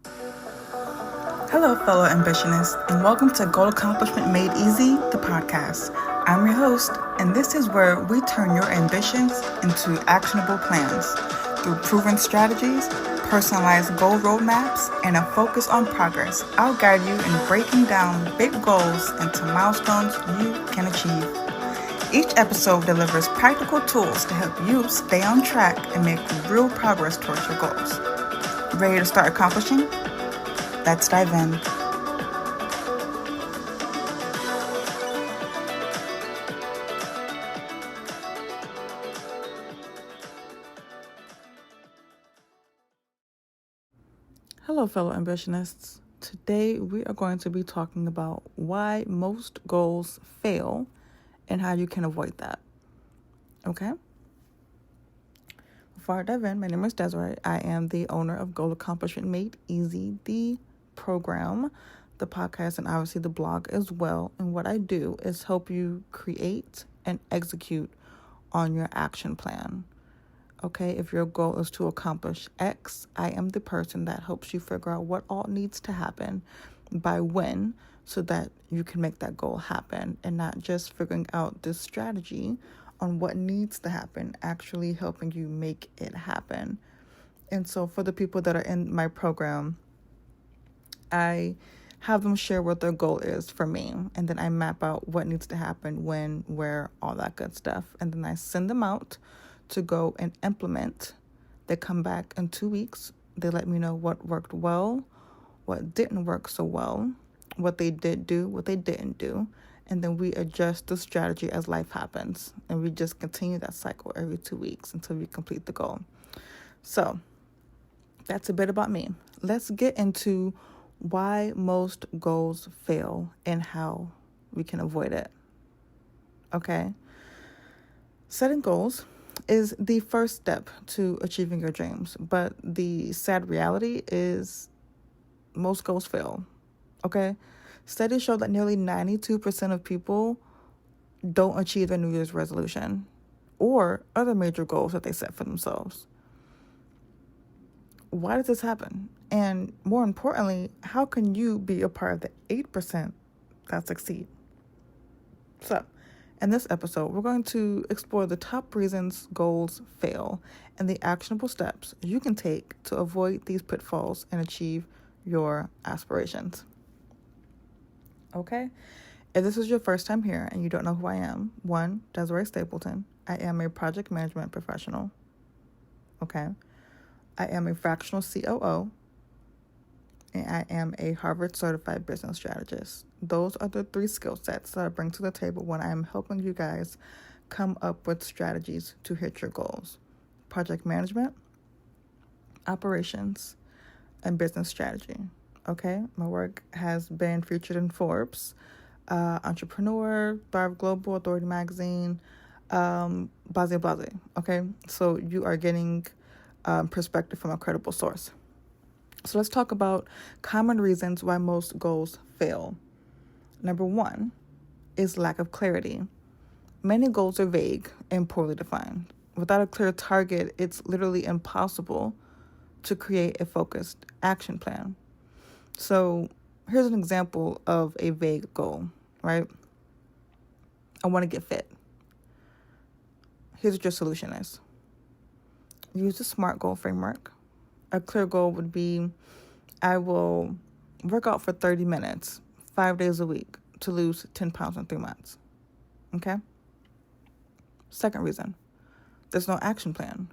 Hello, fellow ambitionists, and welcome to Goal Accomplishment Made Easy, the podcast. I'm your host, and this is where we turn your ambitions into actionable plans through proven strategies, personalized goal roadmaps, and a focus on progress. I'll guide you in breaking down big goals into milestones you can achieve. Each episode delivers practical tools to help you stay on track and make real progress towards your goals. Ready to start accomplishing? Let's dive in. Hello, fellow ambitionists. Today we are going to be talking about why most goals fail and how you can avoid that. Okay? Before I dive in, my name is Desiree. I am the owner of Goal Accomplishment Made Easy, the program, the podcast, and obviously the blog as well. And what I do is help you create and execute on your action plan. Okay, if your goal is to accomplish X, I am the person that helps you figure out what all needs to happen by when so that you can make that goal happen, and not just figuring out this strategy on what needs to happen, actually helping you make it happen. And so for the people that are in my program, I have them share what their goal is for me, and then I map out what needs to happen, when, where, all that good stuff. And then I send them out to go and implement. They come back in 2 weeks. They let me know what worked well, what didn't work so well, what they did do, what they didn't do. And then we adjust the strategy as life happens. And we just continue that cycle every 2 weeks until we complete the goal. So that's a bit about me. Let's get into why most goals fail and how we can avoid it. Okay? Setting goals is the first step to achieving your dreams, but the sad reality is most goals fail. Okay? Studies show that nearly 92% of people don't achieve their New Year's resolution or other major goals that they set for themselves. Why does this happen? And more importantly, how can you be a part of the 8% that succeed? So, in this episode, we're going to explore the top reasons goals fail and the actionable steps you can take to avoid these pitfalls and achieve your aspirations. Okay? If this is your first time here and you don't know who I am, one, Desiree Stapleton. I am a project management professional. Okay? I am a fractional COO, and I am a Harvard certified business strategist. Those are the 3 skill sets that I bring to the table when I am helping you guys come up with strategies to hit your goals. Project management, operations, and business strategy. Okay, my work has been featured in Forbes, Entrepreneur, Thrive Global, Authority Magazine, Blase. Okay, so you are getting perspective from a credible source. So let's talk about common reasons why most goals fail. Number 1 is lack of clarity. Many goals are vague and poorly defined. Without a clear target, it's literally impossible to create a focused action plan. So here's an example of a vague goal, right? I want to get fit. Here's what your solution is. Use the SMART goal framework. A clear goal would be, I will work out for 30 minutes, 5 days a week to lose 10 pounds in 3 months. Okay? Second reason, there's no action plan.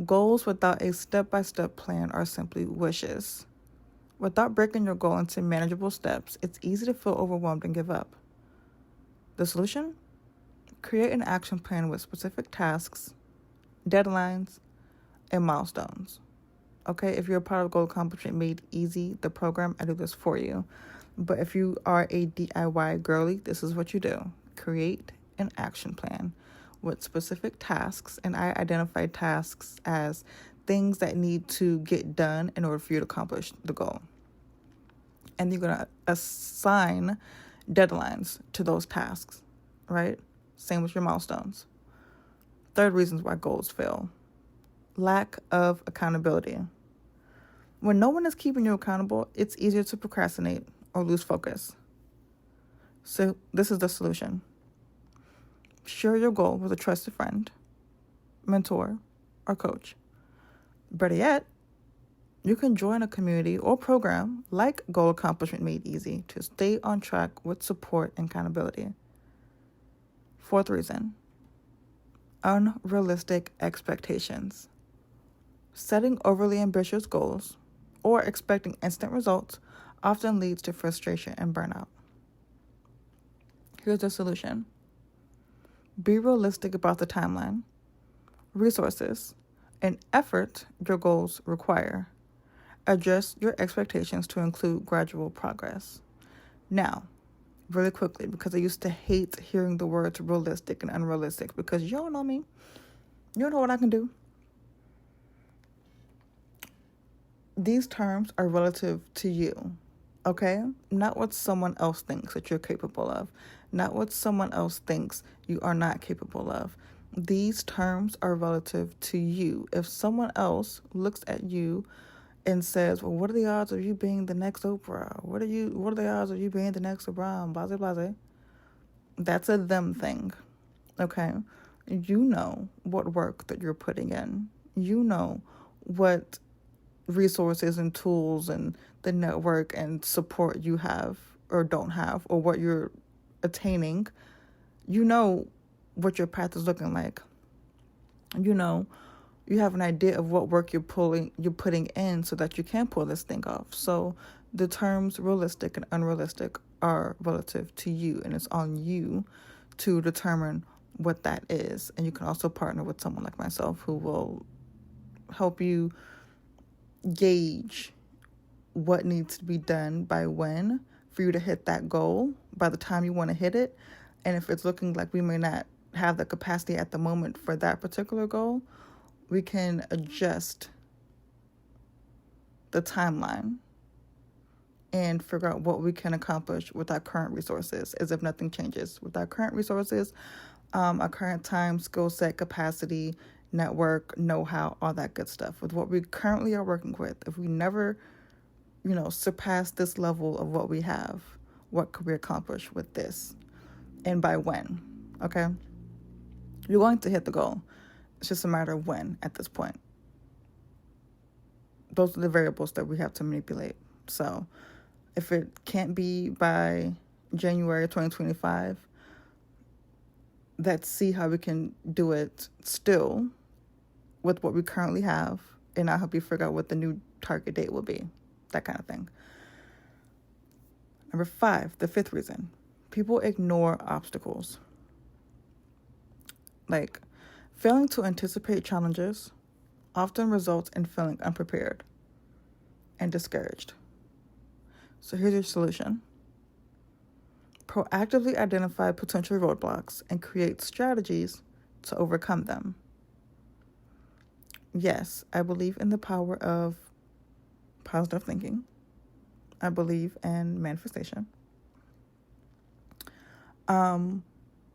Goals without a step-by-step plan are simply wishes. Without breaking your goal into manageable steps, it's easy to feel overwhelmed and give up. The solution? Create an action plan with specific tasks, deadlines, and milestones. Okay, if you're a part of Goal Accomplishment Made Easy, the program, I do this for you. But if you are a DIY girly, this is what you do. Create an action plan with specific tasks, and I identify tasks as things that need to get done in order for you to accomplish the goal. And you're going to assign deadlines to those tasks, right? Same with your milestones. Third reasons why goals fail. Lack of accountability. When no one is keeping you accountable, it's easier to procrastinate or lose focus. So this is the solution. Share your goal with a trusted friend, mentor, or coach. Better yet, you can join a community or program like Goal Accomplishment Made Easy to stay on track with support and accountability. Fourth reason, unrealistic expectations. Setting overly ambitious goals or expecting instant results often leads to frustration and burnout. Here's the solution. Be realistic about the timeline, resources, and effort your goals require. Adjust your expectations to include gradual progress. Now, really quickly, because I used to hate hearing the words realistic and unrealistic, because you don't know me. You don't know what I can do. These terms are relative to you, okay? Not what someone else thinks that you're capable of. Not what someone else thinks you are not capable of. These terms are relative to you. If someone else looks at you and says, well, what are the odds of you being the next Oprah? What are the odds of you being the next LeBron? Blah, blah, blah. That's a them thing, okay? You know what work that you're putting in. You know what resources and tools and the network and support you have or don't have, or what you're attaining. You know what your path is looking like. You know, you have an idea of what work you're putting in so that you can pull this thing off. So the terms realistic and unrealistic are relative to you, and it's on you to determine what that is. And you can also partner with someone like myself who will help you gauge what needs to be done by when for you to hit that goal by the time you want to hit it. And if it's looking like we may not have the capacity at the moment for that particular goal, we can adjust the timeline and figure out what we can accomplish with our current resources, as if nothing changes. With our current resources, our current time, skill set, capacity, network, know-how, all that good stuff. With what we currently are working with, if we never, surpass this level of what we have, what could we accomplish with this? And by when, okay? You're going to hit the goal. It's just a matter of when at this point. Those are the variables that we have to manipulate. So if it can't be by January 2025, let's see how we can do it still with what we currently have, and I'll help you figure out what the new target date will be, that kind of thing. Number 5, the 5th reason, people ignore obstacles. Like, failing to anticipate challenges often results in feeling unprepared and discouraged. So here's your solution. Proactively identify potential roadblocks and create strategies to overcome them. Yes, I believe in the power of positive thinking. I believe in manifestation.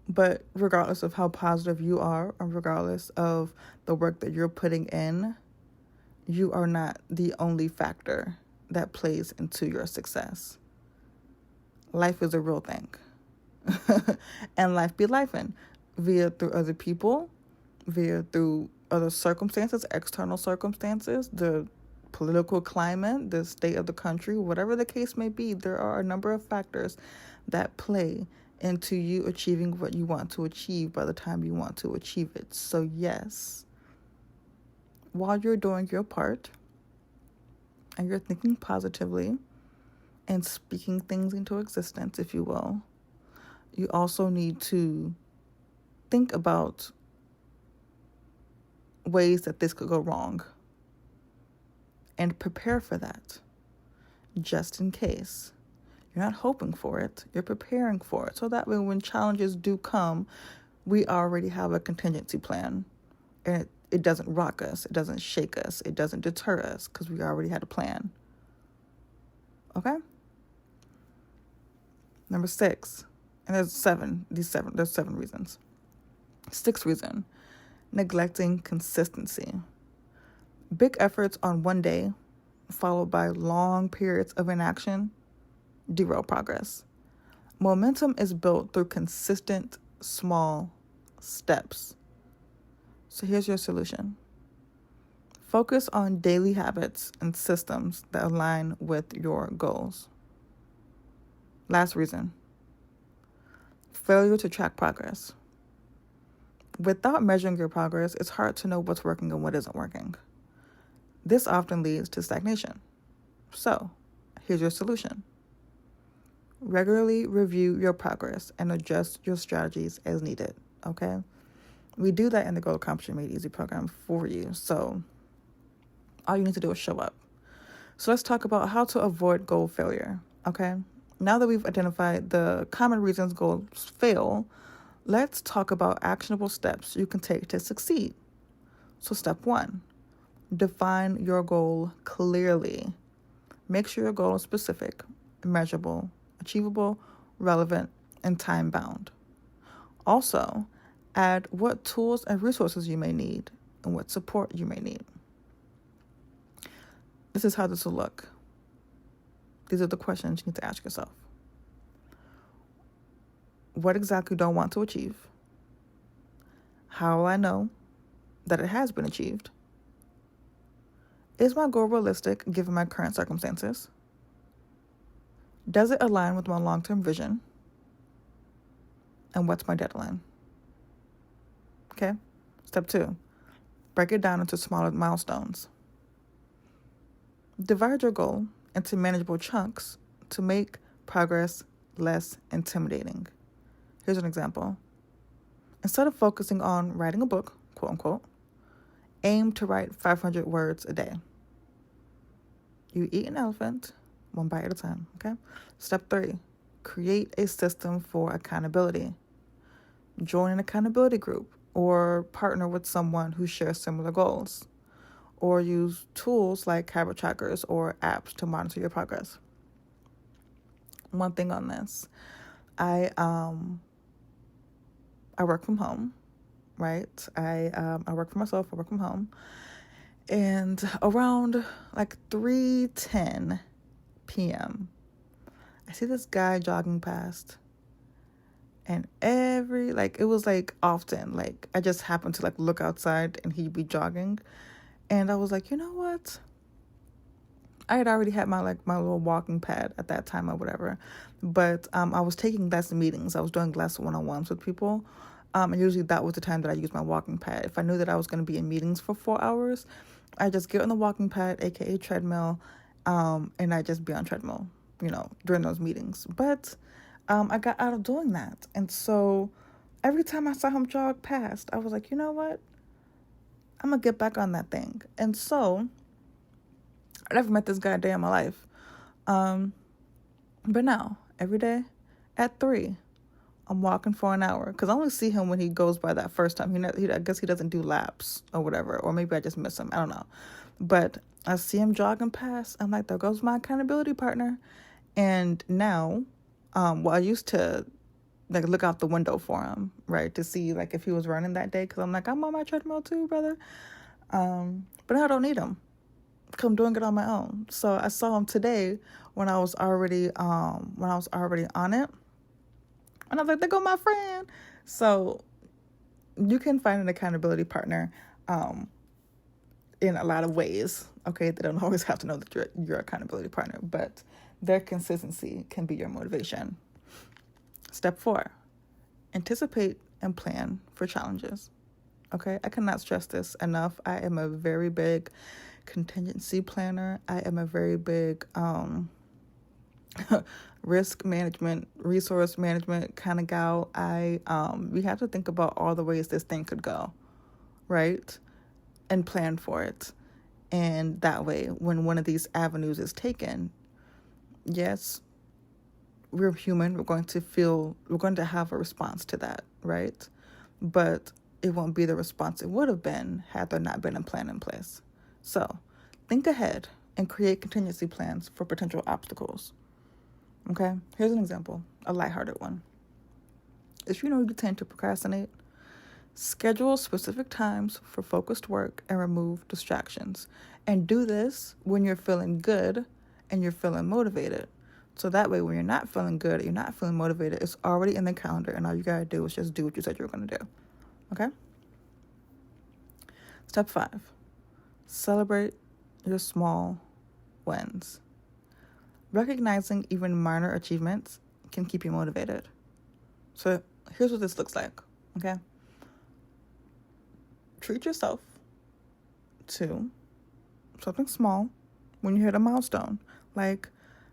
But regardless of how positive you are, or regardless of the work that you're putting in, you are not the only factor that plays into your success. Life is a real thing. And life be lifing through other people, through other circumstances, external circumstances, the political climate, the state of the country, whatever the case may be. There are a number of factors that play into you achieving what you want to achieve by the time you want to achieve it. So yes, while you're doing your part and you're thinking positively and speaking things into existence, if you will, you also need to think about ways that this could go wrong and prepare for that, just in case. You're not hoping for it, you're preparing for it. So that way when challenges do come, we already have a contingency plan. And it doesn't rock us, it doesn't shake us, it doesn't deter us, because we already had a plan. Okay? Number 6, and there's 7 reasons. 6th reason, neglecting consistency. Big efforts on one day followed by long periods of inaction derail progress. Momentum is built through consistent small steps. So here's your solution. Focus on daily habits and systems that align with your goals. Last reason. Failure to track progress. Without measuring your progress, it's hard to know what's working and what isn't working. This often leads to stagnation. So, here's your solution. Regularly review your progress and adjust your strategies as needed, okay? We do that in the Goal Accomplishment Made Easy program for you. So, all you need to do is show up. So, let's talk about how to avoid goal failure, okay? Now that we've identified the common reasons goals fail, let's talk about actionable steps you can take to succeed. So, step 1, define your goal clearly. Make sure your goal is specific, measurable, achievable, relevant, and time-bound. Also, add what tools and resources you may need and what support you may need. This is how this will look. These are the questions you need to ask yourself. What exactly do I want to achieve? How will I know that it has been achieved? Is my goal realistic given my current circumstances? Does it align with my long-term vision? And what's my deadline? Okay. Step 2, break it down into smaller milestones. Divide your goal into manageable chunks to make progress less intimidating. Here's an example. Instead of focusing on writing a book, quote unquote, aim to write 500 words a day. You eat an elephant one bite at a time, okay? Step 3, create a system for accountability. Join an accountability group or partner with someone who shares similar goals, or use tools like habit trackers or apps to monitor your progress. One thing on this, I work from home, right? I work for myself. I work from home, and around like 3:10 p.m., I see this guy jogging past, and it was often, I just happened to look outside and he'd be jogging, and I was like, you know what? I had already had my little walking pad at that time or whatever, but I was taking less meetings. I was doing less one-on-ones with people, and usually that was the time that I used my walking pad. If I knew that I was going to be in meetings for 4 hours, I just get on the walking pad, aka treadmill, and I just be on treadmill, during those meetings. But I got out of doing that, and so every time I saw him jog past, I was like, you know what? I'm gonna get back on that thing. And so I never met this guy a day in my life. But now, every day at 3, I'm walking for an hour. Because I only see him when he goes by that first time. I guess he doesn't do laps or whatever. Or maybe I just miss him. I don't know. But I see him jogging past. I'm like, there goes my accountability partner. And now, I used to look out the window for him, right? To see if he was running that day. Because I'm like, I'm on my treadmill too, brother. But now I don't need him. I'm doing it on my own. So I saw him today when I was already on it, and I was like, there go my friend. So you can find an accountability partner in a lot of ways. Okay, they don't always have to know that you're your accountability partner, but their consistency can be your motivation. Step 4, anticipate and plan for challenges. Okay, I cannot stress this enough. I am a very big contingency planner. I am a very big risk management, resource management kind of gal. We have to think about all the ways this thing could go, right? And plan for it. And that way, when one of these avenues is taken, yes, we're human. We're going to have a response to that, right? But it won't be the response it would have been had there not been a plan in place. So think ahead and create contingency plans for potential obstacles. Okay, here's an example, a lighthearted one. If you tend to procrastinate, Schedule specific times for focused work and remove distractions. And do this when you're feeling good and you're feeling motivated. So that way, when you're not feeling good, you're not feeling motivated, it's already in the calendar, and all you gotta do is just do what you said you were gonna do. Okay? Step 5, celebrate your small wins. Recognizing even minor achievements can keep you motivated. So here's what this looks like, okay? Treat yourself to something small when you hit a milestone, like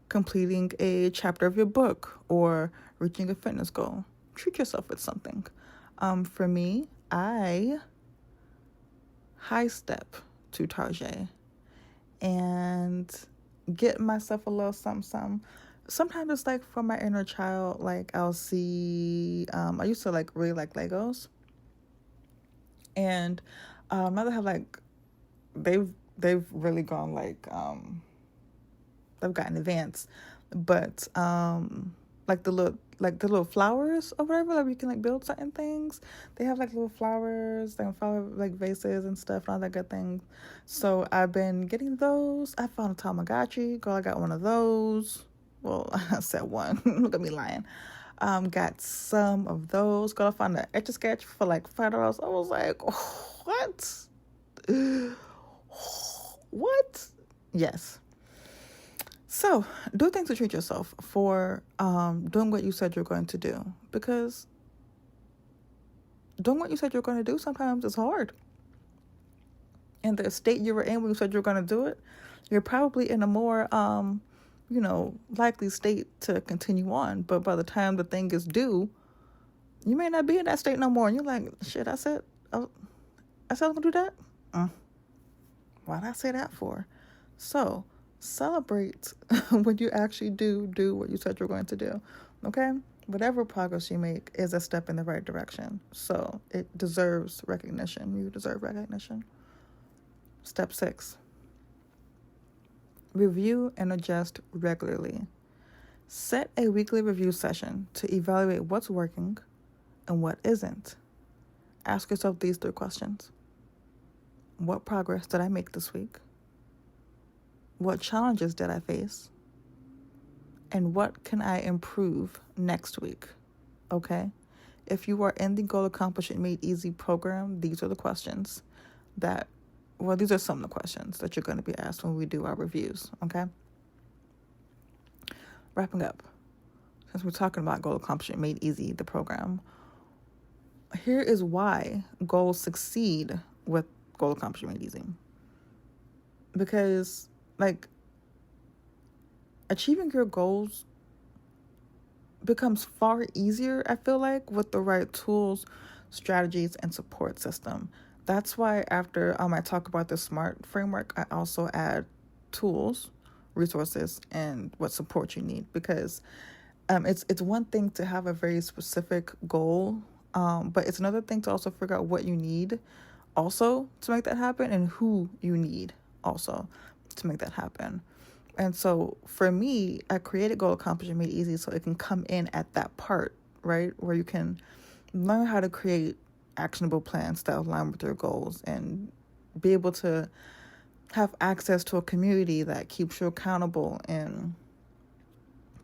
completing a chapter of your book or reaching a fitness goal. Treat yourself with something. For me, I high step to Target and get myself a little something. Sometimes it's like for my inner child, like I'll see, I used to like really like Legos, and now they have like, they've really gone like, they've gotten advanced, but like the little flowers or whatever, like you can like build certain things. They have like little flowers, like flower like vases and stuff and all that good thing. So I've been getting those. I found a Tamagotchi. Girl, I got one of those. Well, I said one. Look at me lying. Got some of those. Girl, I found an Etch-a-Sketch for like $5. I was like, oh, what? What? Yes. So, do things to treat yourself for doing what you said you're going to do. Because doing what you said you're going to do sometimes is hard. In the state you were in when you said you were going to do it, you're probably in a more, likely state to continue on. But by the time the thing is due, you may not be in that state no more. And you're like, shit, I said I was going to do that? Why did I say that for? So, celebrate when you actually do what you said you're going to do, okay? Whatever progress you make is a step in the right direction, so it deserves recognition. You deserve recognition. Step 6, review and adjust regularly. Set a weekly review session to evaluate what's working and what isn't. Ask yourself these 3 questions. What progress did I make this week? What challenges did I face? And what can I improve next week? Okay? If you are in the Goal Accomplishment Made Easy program, these are the questions these are some of the questions that you're going to be asked when we do our reviews. Okay? Wrapping up. Since we're talking about Goal Accomplishment Made Easy, the program, here is why goals succeed with Goal Accomplishment Made Easy. Because achieving your goals becomes far easier, I feel like, with the right tools, strategies, and support system. That's why after I talk about the SMART framework, I also add tools, resources, and what support you need. Because it's one thing to have a very specific goal, but it's another thing to also figure out what you need also to make that happen, and who you need also to make that happen. And so for me, I created Goal Accomplishment Made Easy so it can come in at that part, right? Where you can learn how to create actionable plans that align with your goals and be able to have access to a community that keeps you accountable and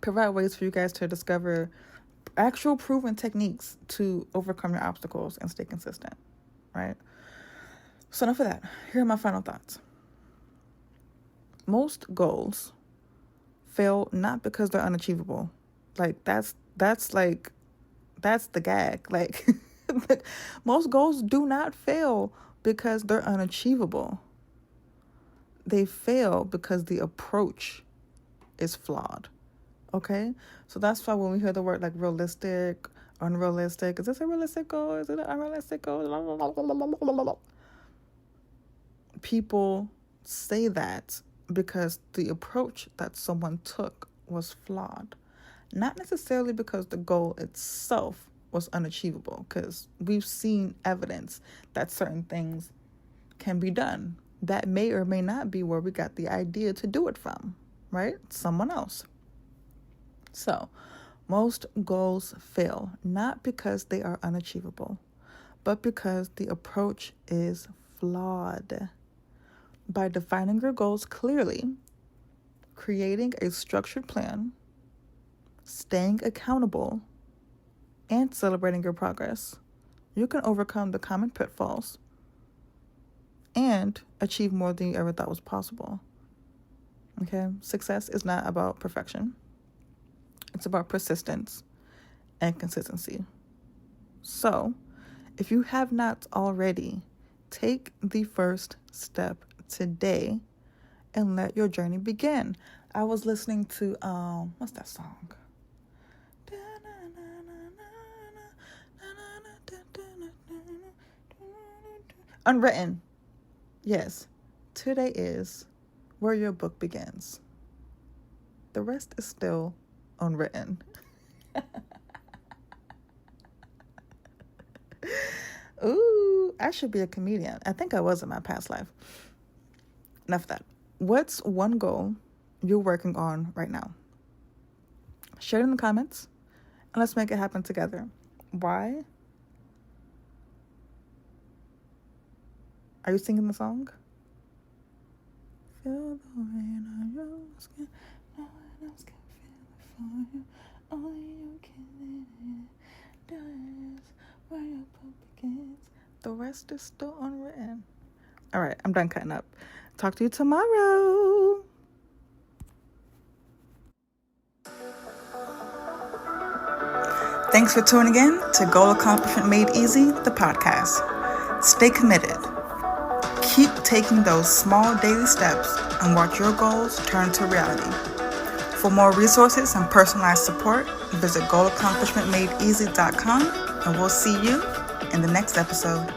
provide ways for you guys to discover actual proven techniques to overcome your obstacles and stay consistent, right? So enough of that. Here are my final thoughts. Most goals fail not because they're unachievable. That's the gag. Most goals do not fail because they're unachievable. They fail because the approach is flawed. Okay? So that's why when we hear the word like realistic, unrealistic, is this a realistic goal? Is it an unrealistic goal? People say that because the approach that someone took was flawed. Not necessarily because the goal itself was unachievable, because we've seen evidence that certain things can be done. That may or may not be where we got the idea to do it from, right? Someone else. So, most goals fail not because they are unachievable, but because the approach is flawed. By defining your goals clearly, creating a structured plan, staying accountable, and celebrating your progress, you can overcome the common pitfalls and achieve more than you ever thought was possible. Okay? Success is not about perfection. It's about persistence and consistency. So, if you have not already, take the first step today and let your journey begin. I was listening to what's that song? Unwritten. Yes. Today is where your book begins. The rest is still unwritten. Ooh, I should be a comedian. I think I was in my past life. Enough of that. What's one goal you're working on right now? Share it in the comments and let's make it happen together. Why? Are you singing the song? Feel the rain on your skin. No one else can feel it for you. Only you can do it. Where your book begins. The rest is still unwritten. All right, I'm done cutting up. Talk to you tomorrow. Thanks for tuning in to Goal Accomplishment Made Easy, the podcast. Stay committed. Keep taking those small daily steps and watch your goals turn to reality. For more resources and personalized support, visit goalaccomplishmentmadeeasy.com, and we'll see you in the next episode.